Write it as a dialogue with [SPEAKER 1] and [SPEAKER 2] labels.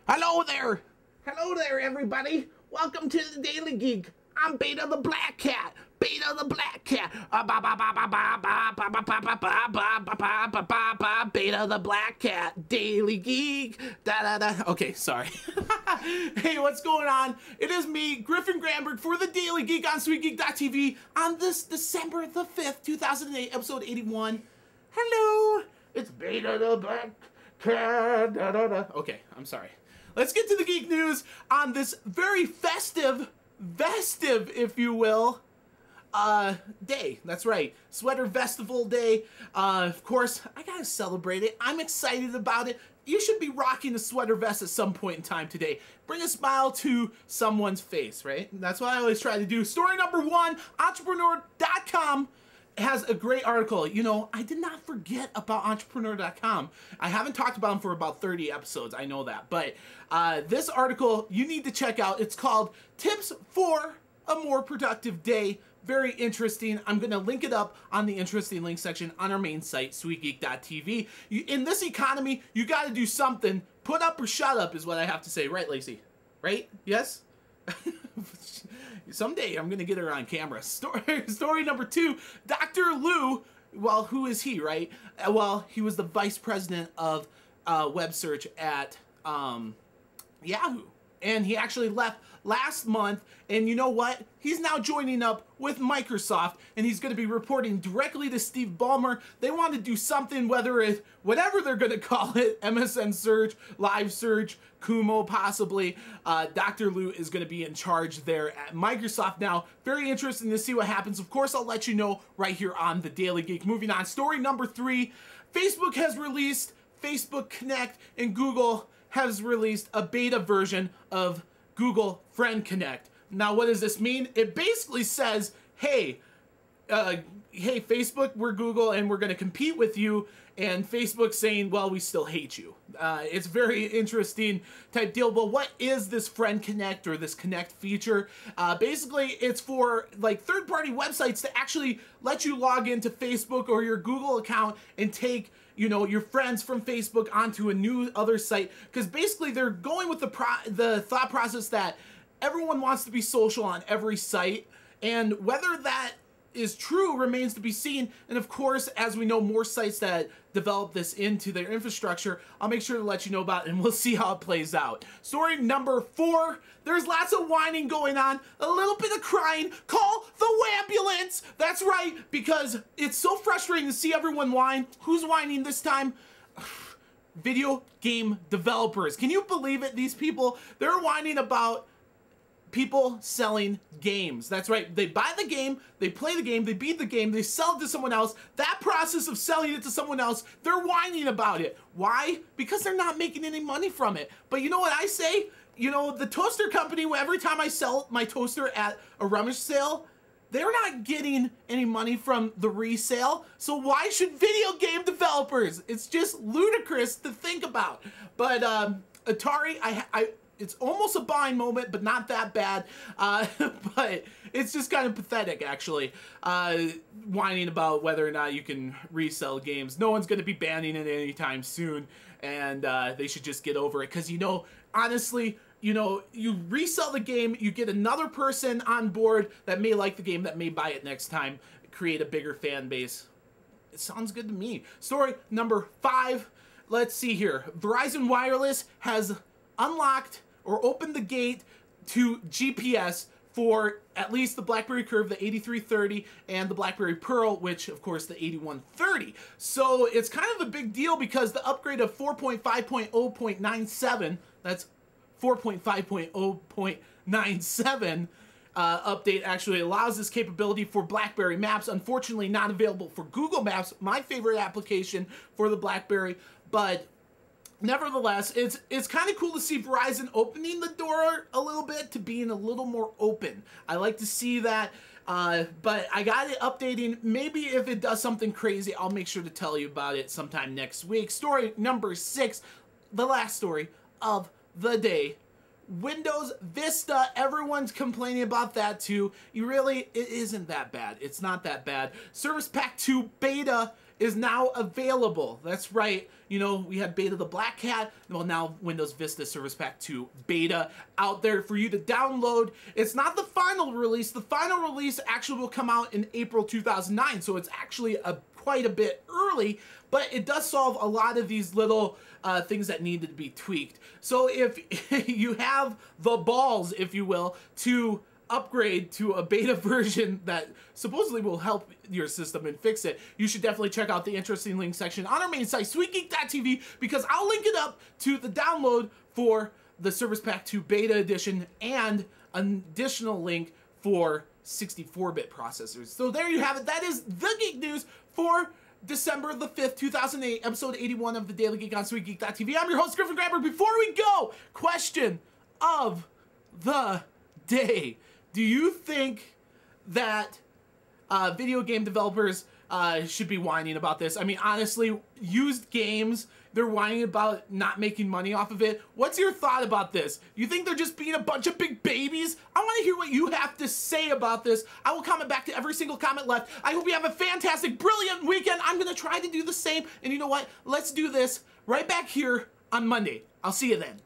[SPEAKER 1] Hello there! Hello there, everybody! Welcome to the Daily Geek. I'm Beta the Black Cat. Beta the Black Cat. Beta the Black Cat. Daily Geek. Da da da. Okay, sorry. Hey, what's going on? It is me, Griffin Granberg, for the Daily Geek on SweetGeek.tv on this December the 5th, 2008, episode 81. Hello! It's Beta the Black Cat. Da da da. Okay, I'm sorry. Let's get to the geek news on this very festive, if you will, day. That's right, Sweater Festival Day. Of course, I gotta celebrate it. I'm excited about it. You should be rocking a sweater vest at some point in time today. Bring a smile to someone's face, right? That's what I always try to do. Story number one, entrepreneur.com has a great article. You know, I did not forget about entrepreneur.com. I haven't talked about them for about 30 episodes, I know that. But this article you need to check out. It's called Tips for a More Productive Day. Very interesting. I'm going to link it up on the interesting link section on our main site, sweetgeek.tv. In this economy, you got to do something. Put up or shut up is what I have to say. Right, Lacey? Right? Yes? Someday I'm going to get her on camera. Story number two, Dr. Lou, well, who is he, right? Well, he was the vice president of web search at Yahoo. And he actually left last month, and you know what? He's now joining up with Microsoft, and he's going to be reporting directly to Steve Ballmer. They want to do something, whether it's whatever they're going to call it, MSN Search, Live Search, Kumo possibly. Dr. Lou is going to be in charge there at Microsoft now. Very interesting to see what happens. Of course, I'll let you know right here on the Daily Geek. Moving on, story number three, Facebook has released Facebook Connect, and Google has released a beta version of Google Friend Connect. Now, what does this mean? It basically says, hey, hey, Facebook, we're Google, and we're going to compete with you. And Facebook saying, well, we still hate you. It's very interesting type deal. But what is this Friend Connect or this Connect feature? Basically, it's for like third-party websites to actually let you log into Facebook or your Google account and take, you know, your friends from Facebook onto a new other site. Because basically, they're going with the thought process that everyone wants to be social on every site. And whether that is true remains to be seen. And of course, as we know, more sites that develop this into their infrastructure, I'll make sure to let you know about it, and we'll see how it plays out. Story number four, there's lots of whining going on, a little bit of crying. Call the ambulance. That's right, because it's so frustrating to see everyone whine. Who's whining this time? Video game developers. Can you believe it? These people, they're whining about people selling games. That's right. They buy the game, they play the game, they beat the game, they sell it to someone else. That process of selling it to someone else, they're whining about it. Why? Because they're not making any money from it. But you know what I say? You know, the toaster company, every time I sell my toaster at a rummage sale, they're not getting any money from the resale. So why should video game developers? It's just ludicrous to think about. But Atari, it's almost a buying moment, but not that bad. But it's just kind of pathetic, actually, whining about whether or not you can resell games. No one's going to be banning it anytime soon, and they should just get over it. Because, you know, honestly, you know, you resell the game, you get another person on board that may like the game, that may buy it next time, create a bigger fan base. It sounds good to me. Story number five. Let's see here. Verizon Wireless has unlocked or opened the gate to GPS for at least the BlackBerry Curve, the 8330, and the BlackBerry Pearl, which, of course, the 8130. So it's kind of a big deal because the upgrade of 4.5.0.97, that's 4.5.0.97 update actually allows this capability for BlackBerry Maps. Unfortunately, not available for Google Maps, my favorite application for the BlackBerry, but nevertheless, it's kind of cool to see Verizon opening the door a little bit to being a little more open. I like to see that, but I got it updating. Maybe if it does something crazy, I'll make sure to tell you about it sometime next week. Story number six, the last story of the day. Windows Vista, everyone's complaining about that too. It isn't that bad. It's not that bad. Service Pack 2 Beta is now available. That's right. You know, we had Beta the Black Cat. Well, now Windows Vista Service Pack 2 Beta out there for you to download. It's not the final release. The final release actually will come out in April 2009, so it's actually quite a bit early, but it does solve a lot of these little things that needed to be tweaked. So if you have the balls, if you will, to upgrade to a beta version that supposedly will help your system and fix it, you should definitely check out the interesting link section on our main site, sweetgeek.tv, because I'll link it up to the download for the Service Pack 2 Beta Edition and an additional link for 64-bit processors. So there you have it. That is the Geek News for December the 5th, 2008, episode 81 of the Daily Geek on sweetgeek.tv. I'm your host, Griffin Grabber. Before we go, question of the day. Do you think that video game developers should be whining about this? I mean, honestly, used games, they're whining about not making money off of it. What's your thought about this? You think they're just being a bunch of big babies? I want to hear what you have to say about this. I will comment back to every single comment left. I hope you have a fantastic, brilliant weekend. I'm going to try to do the same. And you know what? Let's do this right back here on Monday. I'll see you then.